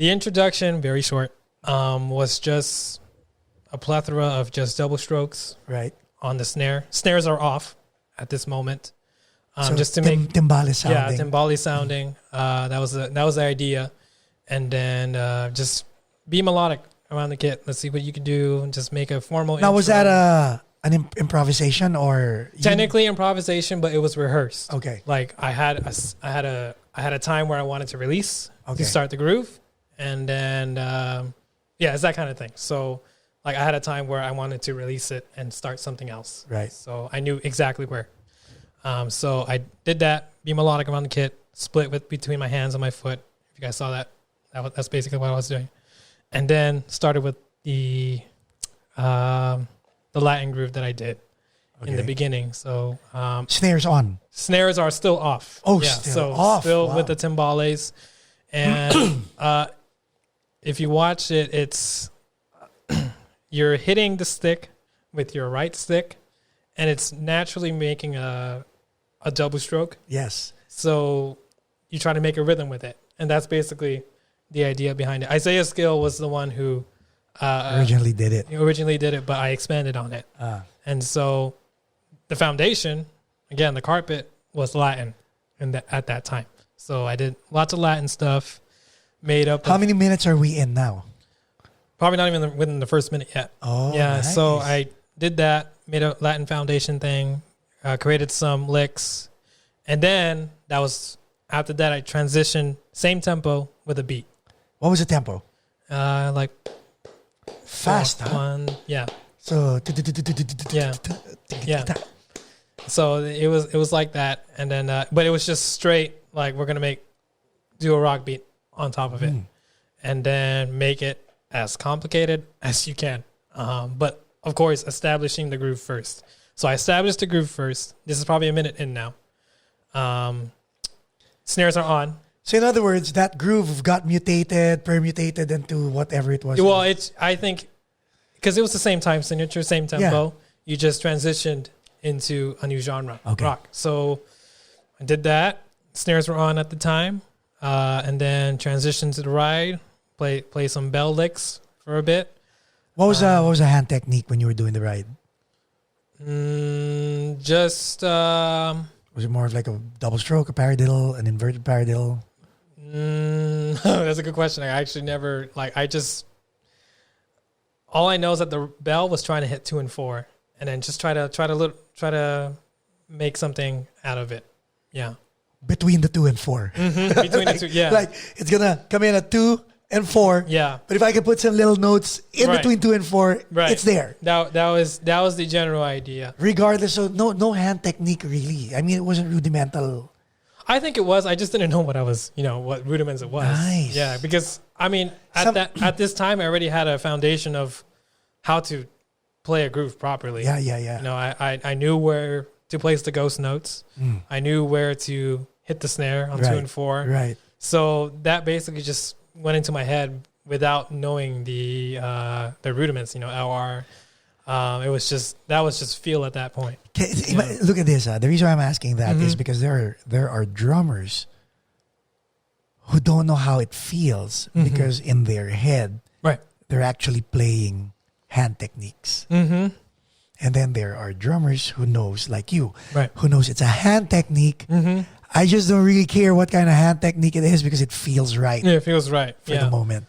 The introduction, very short, was just a plethora of just double strokes Right. on the snare. Snares are off at this moment. So Just to make timbales sounding. yeah, timbali sounding. That was the idea, and then just be melodic around the kit. Let's see what you can do, and just make a formal. Now, intro. was that an improvisation or technically improvisation, but it was rehearsed. Okay. Like I had a time where I wanted to release Okay. to start the groove, and then it's that kind of thing. So like I had a time where I wanted to release it and start something else. Right. So I knew exactly where. So I did that, be melodic around the kit, split between my hands and my foot. If you guys saw that, that's basically what I was doing. And then started with the Latin groove that I did in the beginning. So snares on. Snares are still off. Oh, yeah, still so off. Still Wow. with the timbales. And if you watch it, it's you're hitting the stick with your right stick, and it's naturally making a double stroke. Yes. So you try to make a rhythm with it, and that's basically the idea behind it. Isaiah Skill was the one who Originally did it. but I expanded on it. And so the foundation, again, the carpet was Latin at that time. So I did lots of Latin stuff, made up. How many minutes are we in now? Probably not even within the first minute yet. Oh, yeah. nice. So I did that, made a Latin foundation thing, created some licks, and then after that I transitioned same tempo with a beat. What was the tempo? Like Fast, huh? one, yeah. So Yeah. So it was like that, and then but it was just straight like we're gonna do a rock beat on top of it, and then make it as complicated as you can. But of course, establishing the groove first. So I established the groove first. This is probably a minute in now. Snares are on. So in other words, that groove got permutated into whatever it was. Well, I think because it was the same time signature, same tempo. You just transitioned into a new genre, rock. So I did that. Snares were on at the time, and then transitioned to the ride. Play some bell licks for a bit. What was the hand technique when you were doing the ride? Was it more of like a double stroke, a paradiddle, an inverted paradiddle? That's a good question. I actually never all I know is that the bell was trying to hit 2 and 4, and then just try to make something out of it. Yeah, between the 2 and 4. Between the two, yeah. Like it's gonna come in at 2 and 4. Yeah. But if I can put some little notes in between 2 and 4, it's there. That was the general idea. Regardless of no hand technique really. I mean, it wasn't rudimental. I think it was. I just didn't know what rudiments it was. Nice. Yeah, because I mean, at this time, I already had a foundation of how to play a groove properly. Yeah. You know, I knew where to place the ghost notes. I knew where to hit the snare on 2 and 4. Right. So that basically just went into my head without knowing the rudiments. LR. That was just feel at that point. Look at this. The reason why I'm asking that is because there are drummers who don't know how it feels because in their head, they're actually playing hand techniques. And then there are drummers who knows, like you, who knows it's a hand technique. I just don't really care what kind of hand technique it is because it feels right. Yeah, it feels right for the moment.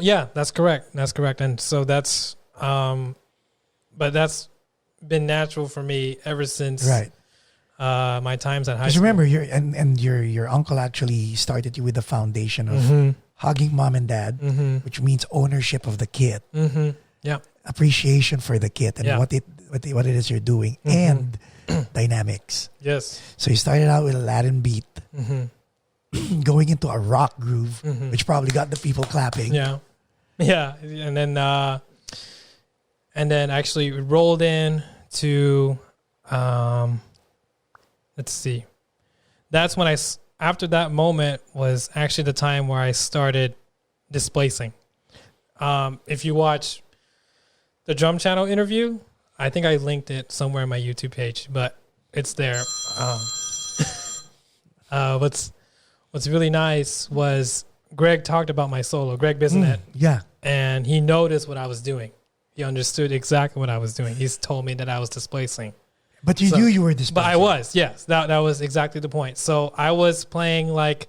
Yeah, that's correct. That's correct. And so that's but that's been natural for me ever since my times at high school. Remember, your uncle actually started you with the foundation of hugging mom and dad, which means ownership of the kit, appreciation for the kit and what it is you're doing, and dynamics. Yes. So you started out with a Latin beat, going into a rock groove, which probably got the people clapping. Yeah, and then actually rolled in to, let's see. That's when after that moment was actually the time where I started displacing. If you watch the Drum Channel interview, I think I linked it somewhere on my YouTube page, but it's there. What's really nice was Greg talked about my solo, Greg Bisonet. Yeah. And he noticed what I was doing. He understood exactly what I was doing. He's told me that I was displacing. But you knew you were displacing. But I was, yes. That was exactly the point. So I was playing like,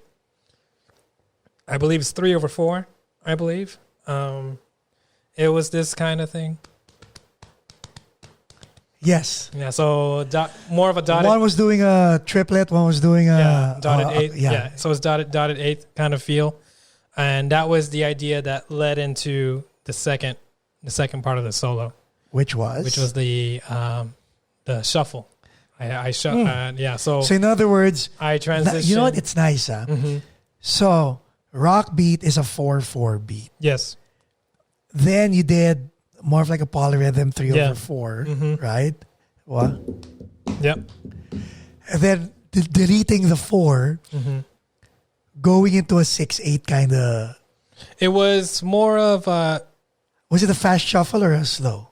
I believe it's 3/4, I believe. It was this kind of thing. Yes. Yeah, so more of a dotted. One was doing a triplet, one was doing a dotted eight. Yeah. So it's dotted eighth kind of feel, and that was the idea that led into the second part of the solo, which was the shuffle. I yeah. So in other words, I transitioned. You know what? It's nice, huh? Mm-hmm. So rock beat is a 4/4 beat. Yes. Then you did more of like a polyrhythm 3/4, right? What? Yep. And then deleting the 4, going into a 6/8 kind of. It was more of a. Was it a fast shuffle or a slow?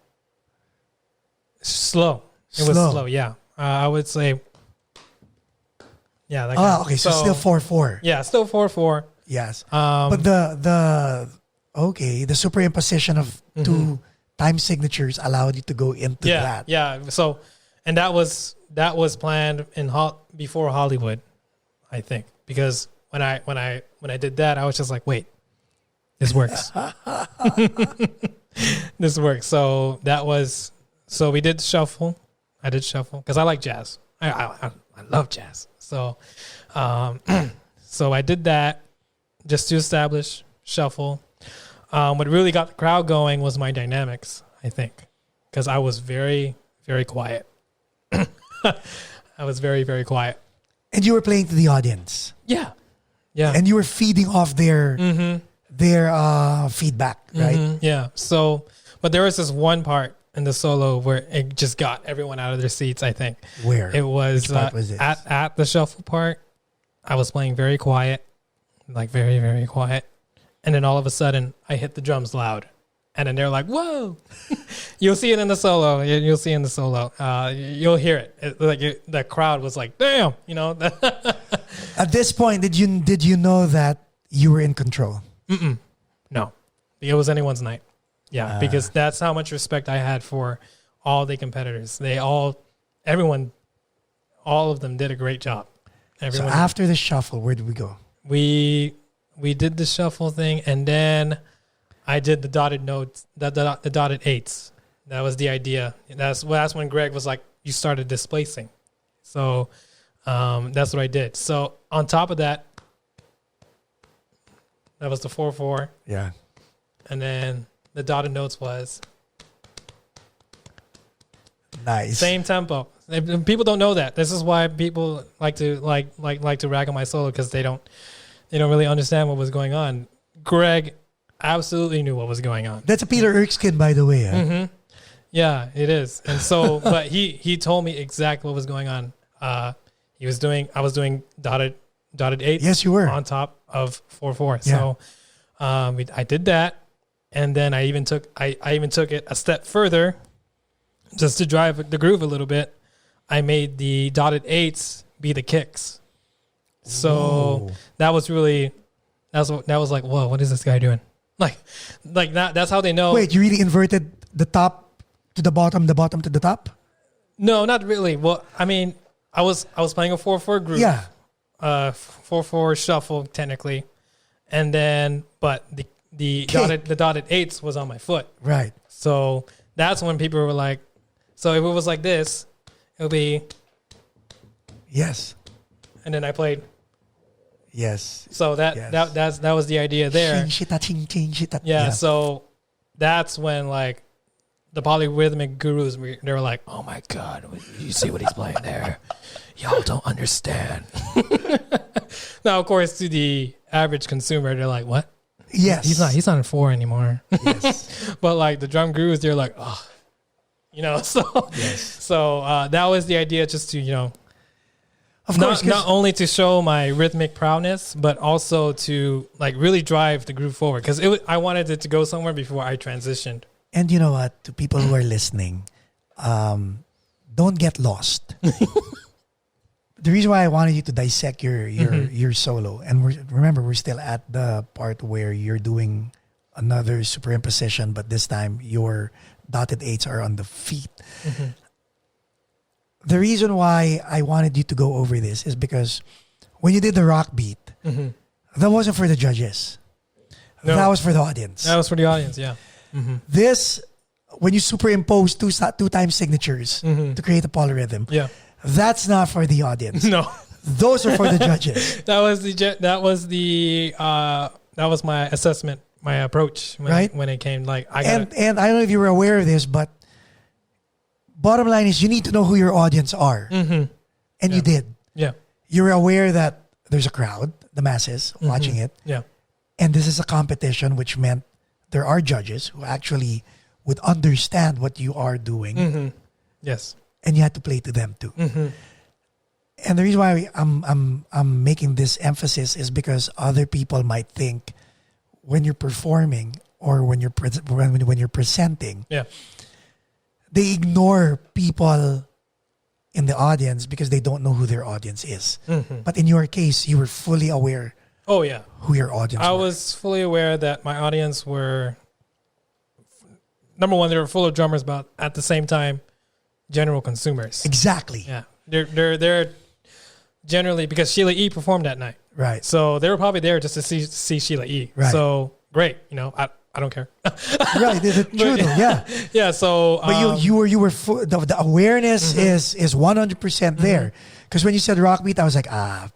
Slow. It was slow. Yeah, I would say. Yeah. That okay. So still 4/4. Yeah, still 4/4. Yes. But the superimposition of two time signatures allowed you to go into that. Yeah. So, and that was planned before Hollywood, I think, because when I did that, I was just like, wait, this works. This works. So we did shuffle. I did shuffle because I like jazz. I love jazz. So, so I did that just to establish shuffle. What really got the crowd going was my dynamics, I think, because I was very, very quiet. I was very, very quiet. And you were playing to the audience. Yeah. Yeah. And you were feeding off their feedback, right? Yeah. So, but there was this one part in the solo where it just got everyone out of their seats, I think. Where? It was, Which part was this? At the shuffle part. I was playing very quiet, like very, very quiet. And then all of a sudden, I hit the drums loud. And then they're like, whoa. You'll see it in the solo. You'll see it in the solo. You'll hear it. The crowd was like, damn. You know. At this point, did you know that you were in control? No. It was anyone's night. Yeah, because that's how much respect I had for all the competitors. All of them did a great job. Everyone. So after the shuffle, where did we go? We did the shuffle thing, and then I did the dotted notes, the dotted eights. That was the idea. That's when Greg was like, you started displacing. So that's what I did. So on top of that, that was the 4/4. Yeah. And then the dotted notes was nice. Same tempo. People don't know that. This is why people like to rag on my solo, because they don't really understand what was going on. Greg absolutely knew what was going on. That's a Peter Erskine, by the way. Huh? Yeah, it is. And so, but he told me exactly what was going on. I was doing dotted eights. Yes, you were on top of 4/4. Yeah. So, I did that, and then I even took it a step further, just to drive the groove a little bit. I made the dotted eights be the kicks. So that was like, whoa, what is this guy doing? Like that. That's how they know. Wait, you really inverted the top to the bottom to the top? No, not really. Well, I mean, I was playing a 4/4 groove. Yeah. 4/4 shuffle technically, and then but the dotted eights was on my foot. Right. So that's when people were like, so if it was like this, it would be yes, and then I played. Yes. So that was the idea there. Yeah. So that's when like the polyrhythmic gurus, they were like, "Oh my God, you see what he's playing there? Y'all don't understand." Now, of course, to the average consumer, they're like, "What? Yes, he's not in 4 anymore." Yes. But like the drum gurus, they're like, "Oh, So yes. So that was the idea, just to of course, not only to show my rhythmic prowess, but also to like really drive the groove forward, because I wanted it to go somewhere before I transitioned. And you know what? To people who are listening, don't get lost. the reason why I wanted you to dissect your solo, and remember, we're still at the part where you're doing another superimposition, but this time your dotted eights are on the feet. The reason why I wanted you to go over this is because when you did the rock beat, that wasn't for the judges. No. That was for the audience. That was for the audience, yeah. This, when you superimpose two times signatures to create a polyrhythm, that's not for the audience. No. Those are for the judges. That was my assessment, my approach when it came and I don't know if you were aware of this, but bottom line is you need to know who your audience are. And you did. Yeah. You're aware that there's a crowd, the masses watching it. Yeah. And this is a competition, which meant there are judges who actually would understand what you are doing. Yes. And you had to play to them too. And the reason why I'm making this emphasis is because other people might think when you're performing or when you're presenting, they ignore people in the audience because they don't know who their audience is. But in your case, you were fully aware. Oh yeah, who your audience? I was fully aware that my audience were, number one, they were full of drummers, but at the same time, general consumers. Exactly. Yeah, they're generally, because Sheila E. performed that night, right? So they were probably there just to see Sheila E. Right. So great, I don't care. Right, true though. Yeah, yeah. So, but you were full, the awareness is 100% there. Because when you said rock beat, I was like,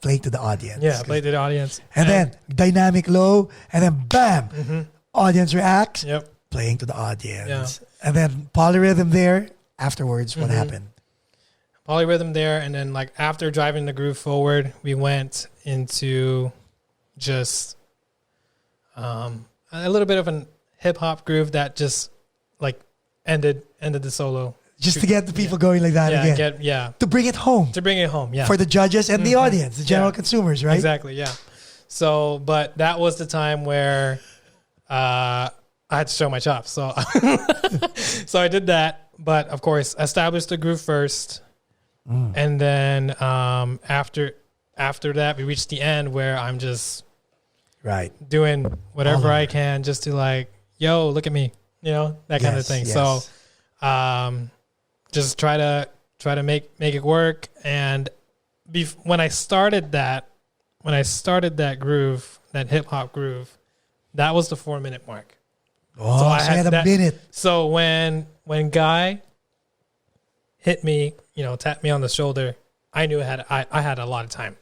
play to the audience. Yeah, play to the audience. And then dynamic low, and then bam, audience reacts. Yep, playing to the audience. Yeah. And then polyrhythm there. Afterwards, what happened? Polyrhythm there, and then after driving the groove forward, we went into just a little bit of a hip hop groove that just ended the solo. Just to get the people going like that again. To bring it home. Yeah. For the judges and the audience, the general consumers, right? Exactly, yeah. So, but that was the time where I had to show my chops. So, so I did that. But of course, established the groove first. And then after that, we reached the end where I'm just doing whatever I can just to yo, look at me, that kind of thing. Yes. So just try to make it work. And when I started that groove, that hip hop groove, that was the 4-minute mark. Oh, so I had a minute. So when Guy hit me, tapped me on the shoulder, I knew I had a lot of time.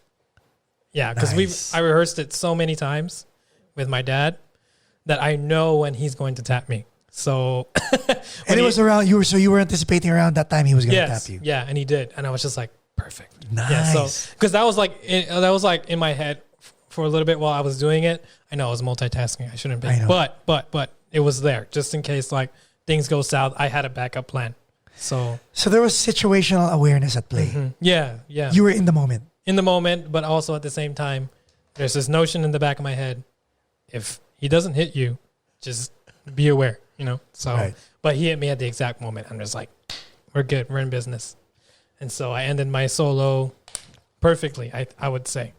Yeah, because I rehearsed it so many times with my dad that I know when he's going to tap me. So, and it was around you were anticipating around that time he was going to tap you. Yeah, and he did, and I was just like, perfect. Nice. Yeah, so because that was in my head for a little bit while I was doing it. I know I was multitasking. I shouldn't be, but it was there just in case things go south. I had a backup plan. So there was situational awareness at play. Yeah. You were in the moment, but also at the same time, there's this notion in the back of my head: if he doesn't hit you, just be aware. So, but he hit me at the exact moment. I'm just like, we're good. We're in business. And so I ended my solo perfectly, I would say.